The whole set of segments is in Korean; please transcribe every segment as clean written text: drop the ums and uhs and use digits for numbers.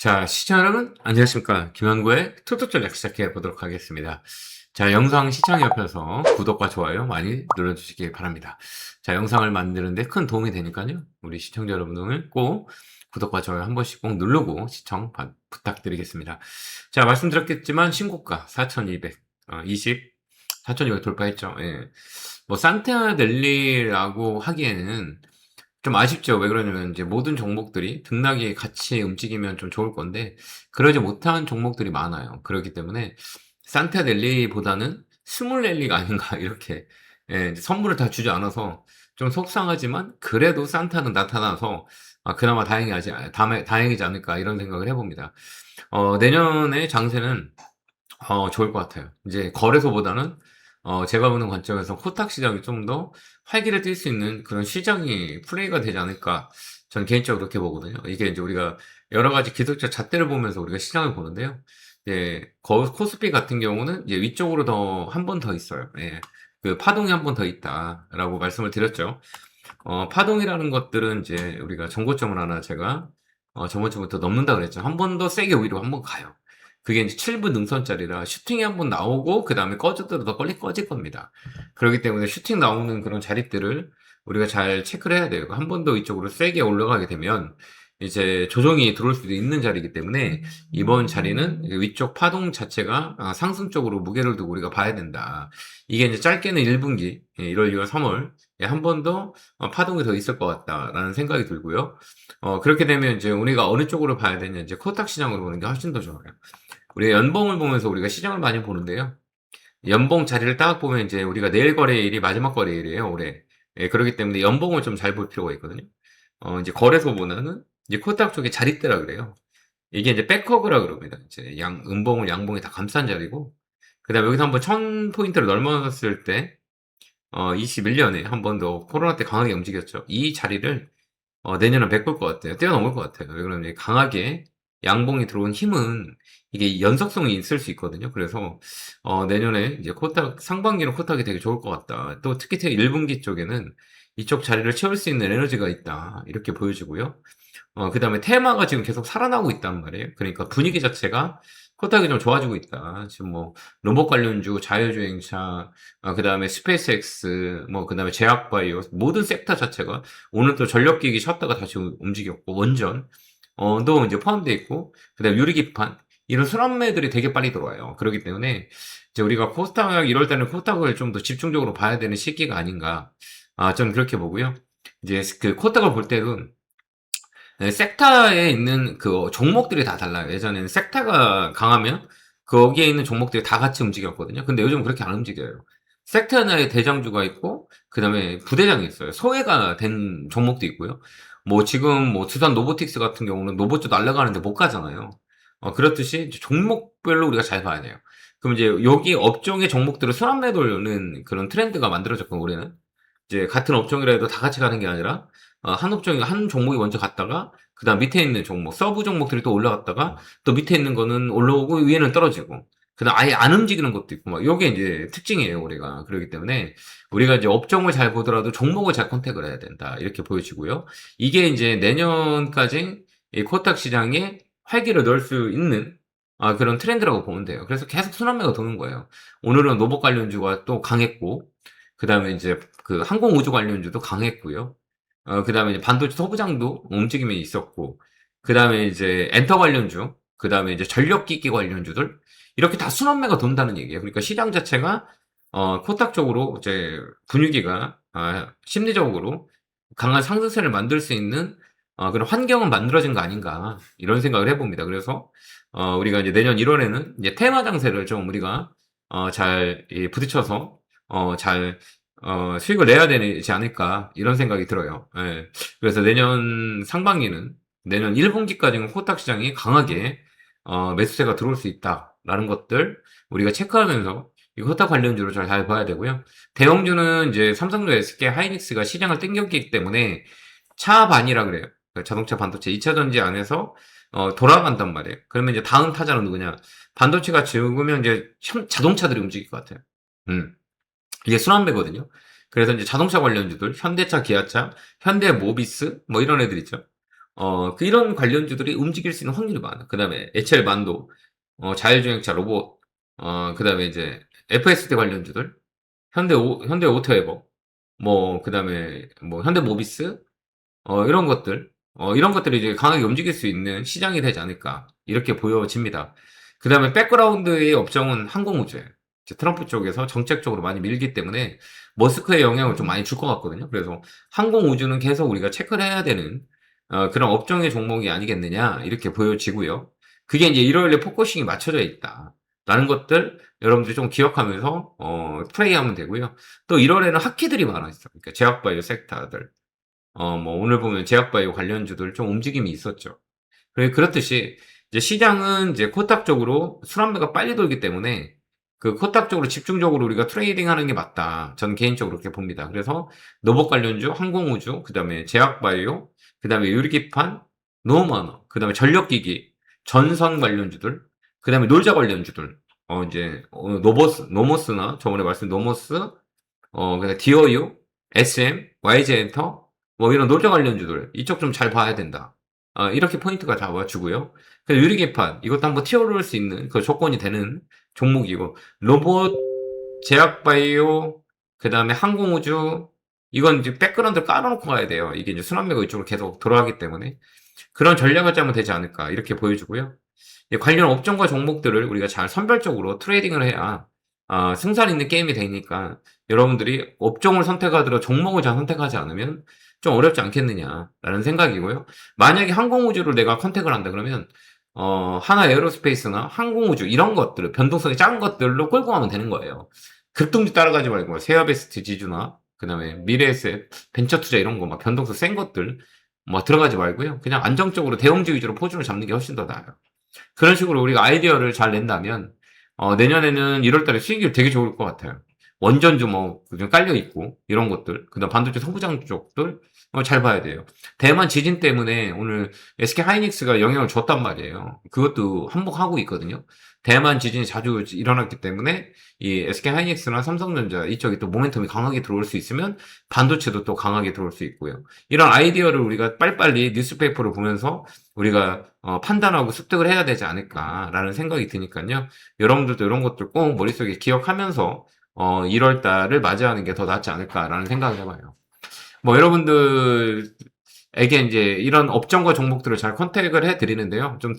자, 시청자 여러분, 안녕하십니까. 김현구의 톡톡 전략 시작해 보도록 하겠습니다. 자, 영상 시청 옆에서 구독과 좋아요 많이 눌러주시기 바랍니다. 자, 영상을 만드는데 큰 도움이 되니까요. 우리 시청자 여러분들 꼭 구독과 좋아요 한 번씩 꼭 누르고 시청 부탁드리겠습니다. 자, 말씀드렸겠지만 신고가 4,200 돌파했죠. 예. 뭐, 산타넬리라고 하기에는 좀 아쉽죠. 왜 그러냐면 이제 모든 종목들이 등락이 같이 움직이면 좀 좋을 건데 그러지 못한 종목들이 많아요. 그렇기 때문에 산타랠리보다는 스몰랠리가 아닌가 이렇게 이제 선물을 다 주지 않아서 좀 속상하지만 그래도 산타는 나타나서 그나마 다행이지 않을까 이런 생각을 해봅니다. 내년에 장세는 좋을 것 같아요. 이제 거래소보다는 제가 보는 관점에서 코탁 시장이 좀 더 활기를 띨 수 있는 그런 시장이 플레이가 되지 않을까 저는 개인적으로 그렇게 보거든요. 이게 이제 우리가 여러 가지 기술적 잣대를 보면서 우리가 시장을 보는데요. 예, 코스피 같은 경우는 이제 위쪽으로 더 한 번 더 있어요. 예. 그 파동이 한 번 더 있다라고 말씀을 드렸죠. 파동이라는 것들은 이제 우리가 정고점을 하나 제가 저번 주부터 넘는다 그랬죠. 한 번 더 세게 위로 한 번 가요. 그게 이제 7분 능선짜리라 슈팅이 한 번 나오고 그다음에 꺼졌다가 빨리 꺼질 겁니다. 그렇기 때문에 슈팅 나오는 그런 자리들을 우리가 잘 체크를 해야 돼요. 한 번 더 이쪽으로 세게 올라가게 되면 이제 조정이 들어올 수도 있는 자리이기 때문에 이번 자리는 위쪽 파동 자체가 상승 쪽으로 무게를 두고 우리가 봐야 된다. 이게 이제 짧게는 1분기 1월, 2월, 3월 한 번 더 파동이 더 있을 것 같다라는 생각이 들고요. 그렇게 되면 이제 우리가 어느 쪽으로 봐야 되냐 이제 코스닥 시장으로 보는 게 훨씬 더 좋아요. 우리가 연봉을 보면서 우리가 시장을 많이 보는데요. 연봉 자리를 딱 보면 이제 우리가 내일 거래일이 마지막 거래일이에요, 올해. 예, 그렇기 때문에 연봉을 좀 잘 볼 필요가 있거든요. 이제 거래소보다는 이제 코스닥 쪽에 자릿대라 그래요. 이게 이제 백허그라 그럽니다. 이제 음봉을 양봉이 다 감싼 자리고, 그 다음에 여기서 한번 1000포인트를 넘었을 때, 21년에 한 번 더 코로나 때 강하게 움직였죠. 이 자리를 내년은 메꿀 것 같아요. 뛰어넘을 것 같아요. 왜 그러냐면 강하게 양봉이 들어온 힘은 이게 연속성이 있을 수 있거든요. 그래서 내년에 이제 코스닥 상반기는 코스닥이 되게 좋을 것 같다. 또 특히 1분기 쪽에는 이쪽 자리를 채울 수 있는 에너지가 있다. 이렇게 보여지고요. 그다음에 테마가 지금 계속 살아나고 있단 말이에요. 그러니까 분위기 자체가 코스닥이 좀 좋아지고 있다. 지금 뭐 로봇 관련주, 자율주행차, 그다음에 스페이스X, 뭐 그다음에 제약바이오 모든 섹터 자체가 오늘 또 전력기기 쉬었다가 다시 움직였고 원전 도 이제 포함되어 있고 그다음에 유리기판 이런 순환매들이 되게 빨리 들어와요. 그렇기 때문에 이제 우리가 코스닥 1월 달에 코스닥을 좀 더 집중적으로 봐야 되는 시기가 아닌가. 저는 그렇게 보고요. 이제 그 코스닥을 볼 때는 네, 섹터에 있는 그 종목들이 다 달라요. 예전에는 섹터가 강하면 거기에 있는 종목들이 다 같이 움직였거든요. 근데 요즘 그렇게 안 움직여요. 섹터 하나에 대장주가 있고, 그 다음에 부대장이 있어요. 소외가 된 종목도 있고요. 뭐 지금 뭐 두산 노보틱스 같은 경우는 노보주 날아가는데 못 가잖아요. 그렇듯이 이제 종목별로 우리가 잘 봐야 돼요. 그럼 이제 여기 업종의 종목들을 순환매 돌리는 그런 트렌드가 만들어졌고, 올해는. 이제 같은 업종이라 해도 다 같이 가는 게 아니라 한 종목이 먼저 갔다가 그다음 밑에 있는 종목, 서브 종목들이 또 올라갔다가 또 밑에 있는 거는 올라오고 위에는 떨어지고 그다음 아예 안 움직이는 것도 있고 막 요게 이제 특징이에요, 우리가. 그렇기 때문에 우리가 이제 업종을 잘 보더라도 종목을 잘 컨택을 해야 된다. 이렇게 보여지고요. 이게 이제 내년까지 이 코스닥 시장에 활기를 넣을 수 있는 그런 트렌드라고 보면 돼요. 그래서 계속 순환매가 도는 거예요. 오늘은 로봇 관련주가 또 강했고 그다음에 이제 그 항공우주 관련주도 강했고요. 그다음에 이제 반도체 소부장도 움직임이 있었고, 그다음에 이제 엔터 관련주, 그다음에 이제 전력기기 관련주들 이렇게 다 순환매가 돈다는 얘기예요. 그러니까 시장 자체가 코스닥 쪽으로 이제 분위기가 심리적으로 강한 상승세를 만들 수 있는 그런 환경은 만들어진 거 아닌가 이런 생각을 해봅니다. 그래서 우리가 이제 내년 1월에는 이제 테마 장세를 좀 우리가 잘 부딪혀서 잘 수익을 내야 되지 않을까 이런 생각이 들어요. 예. 그래서 내년 상반기는 내년 1분기까지는 코스닥 시장이 강하게 매수세가 들어올 수 있다라는 것들 우리가 체크하면서 이 코스닥 관련주로 잘 봐야 되고요. 대형주는 이제 삼성전 SK 하이닉스가 시장을 땡겼기 때문에 차반이라 그래요. 그 자동차 반도체 2차 전지 안에서 돌아간단 말이에요. 그러면 이제 다음 타자는 누구냐? 반도체가 죽으면 이제 자동차들이 움직일 것 같아요. 음. 이게 순환매거든요. 그래서 이제 자동차 관련주들, 현대차, 기아차, 현대모비스, 뭐 이런 애들 있죠. 이런 관련주들이 움직일 수 있는 확률이 많아. 그다음에 HL 만도, 자율주행차 로봇, 그다음에 이제 FSD 관련주들, 현대 오토에버, 그다음에 현대모비스, 이런 것들이 이제 강하게 움직일 수 있는 시장이 되지 않을까, 이렇게 보여집니다. 그다음에 백그라운드의 업종은 항공우주예요. 이제 트럼프 쪽에서 정책적으로 많이 밀기 때문에 머스크의 영향을 좀 많이 줄 것 같거든요. 그래서 항공우주는 계속 우리가 체크를 해야 되는 그런 업종의 종목이 아니겠느냐, 이렇게 보여지고요. 그게 이제 일요일에 포커싱이 맞춰져 있다라는 것들 여러분들이 좀 기억하면서 플레이하면 되고요. 또 1월에는 핫키들이 많았어요. 그러니까 제약바이오 섹터들. 오늘 보면 제약바이오 관련주들 좀 움직임이 있었죠. 그렇듯이 이제 시장은 이제 코딱적으로 순환매가 빨리 돌기 때문에 그 코딱적으로 집중적으로 우리가 트레이딩 하는 게 맞다. 저는 개인적으로 그렇게 봅니다. 그래서 로봇 관련주, 항공우주, 그 다음에 제약바이오, 그 다음에 유리기판, 노후만화, 그 다음에 전력기기, 전선 관련주들, 그 다음에 놀자 관련주들, 노모스나 저번에 말씀 노모스, 그다음에 디어유, SM, YG엔터, 이런 놀자 관련주들, 이쪽 좀 잘 봐야 된다. 이렇게 포인트가 잡아주고요. 유리개판, 이것도 한번 튀어오를 수 있는 그 조건이 되는 종목이고, 로봇, 제약바이오, 그 다음에 항공우주, 이건 이제 백그라운드 깔아놓고 가야 돼요. 이게 이제 순환매가 이쪽으로 계속 돌아가기 때문에. 그런 전략을 짜면 되지 않을까, 이렇게 보여주고요. 관련 업종과 종목들을 우리가 잘 선별적으로 트레이딩을 해야 승산 있는 게임이 되니까 여러분들이 업종을 선택하더라도 종목을 잘 선택하지 않으면 좀 어렵지 않겠느냐라는 생각이고요. 만약에 항공우주를 내가 컨택을 한다 그러면 하나 에어로스페이스나 항공우주 이런 것들을 변동성이 작은 것들로 끌고 가면 되는 거예요. 급등주 따라가지 말고 세아베스트 지주나 그다음에 미래에셋 벤처투자 이런 거 막 변동성 센 것들 들어가지 말고요. 그냥 안정적으로 대형주 위주로 포진을 잡는 게 훨씬 더 나아요. 그런 식으로 우리가 아이디어를 잘 낸다면 내년에는 1월 달에 수익률 되게 좋을 것 같아요. 원전주 좀 깔려 있고 이런 것들, 그다음 반도체 소부장 쪽들 잘 봐야 돼요. 대만 지진 때문에 오늘 SK 하이닉스가 영향을 줬단 말이에요. 그것도 한복하고 있거든요. 대만 지진이 자주 일어났기 때문에 이 SK 하이닉스나 삼성전자 이쪽이 또 모멘텀이 강하게 들어올 수 있으면 반도체도 또 강하게 들어올 수 있고요. 이런 아이디어를 우리가 빨리빨리 뉴스페이퍼를 보면서 우리가 판단하고 습득을 해야 되지 않을까라는 생각이 드니까요. 여러분들도 이런 것들 꼭 머릿속에 기억하면서 1월 달을 맞이하는 게 더 낫지 않을까라는 생각을 해봐요. 여러분들에게 이제 이런 업종과 종목들을 잘 컨택을 해드리는데요. 좀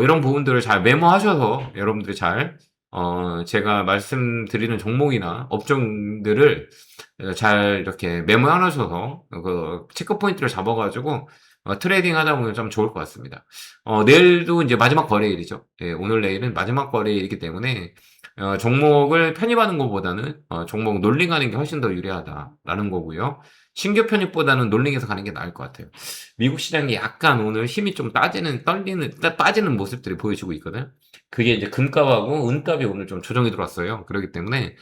이런 부분들을 잘 메모하셔서 여러분들이 잘 제가 말씀드리는 종목이나 업종들을 잘 이렇게 메모해 놓으셔서 그 체크 포인트를 잡아가지고 트레이딩 하다 보면 좀 좋을 것 같습니다. 내일도 이제 마지막 거래일이죠. 예, 오늘 내일은 마지막 거래일이기 때문에 종목을 편입하는 것보다는 종목 롤링하는 게 훨씬 더 유리하다라는 거고요. 신규 편입보다는 롤링해서 가는 게 나을 것 같아요. 미국 시장이 약간 오늘 힘이 좀 빠지는 모습들이 보여지고 있거든. 그게 이제 금값하고 은값이 오늘 좀 조정이 들어왔어요. 그렇기 때문에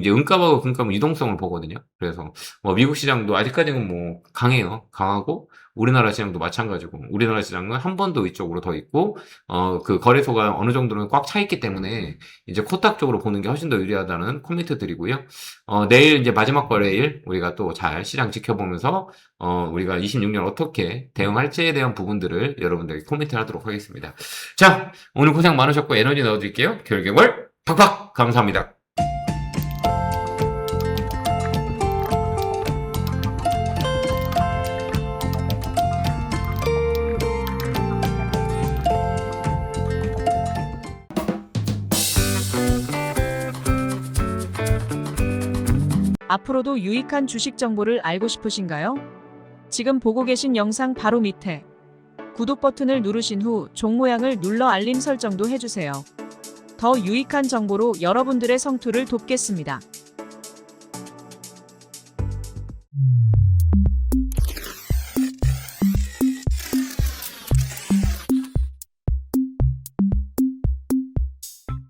이제 은값하고 금값은 유동성을 보거든요. 그래서 미국 시장도 아직까지는 강해요. 강하고 우리나라 시장도 마찬가지고 우리나라 시장은 한 번 더 이쪽으로 더 있고 그 거래소가 어느 정도는 꽉 차 있기 때문에 이제 코딱 쪽으로 보는 게 훨씬 더 유리하다는 코멘트 드리고요. 내일 이제 마지막 거래일 우리가 또 잘 시장 지켜보면서 우리가 26년 어떻게 대응할지에 대한 부분들을 여러분들에게 코멘트를 하도록 하겠습니다. 자, 오늘 고생 많으셨고 에너지 넣어드릴게요. 결계월 팍팍 감사합니다. 앞으로도 유익한 주식 정보를 알고 싶으신가요? 지금 보고 계신 영상 바로 밑에 구독 버튼을 누르신 후 종 모양을 눌러 알림 설정도 해주세요. 더 유익한 정보로 여러분들의 성투를 돕겠습니다.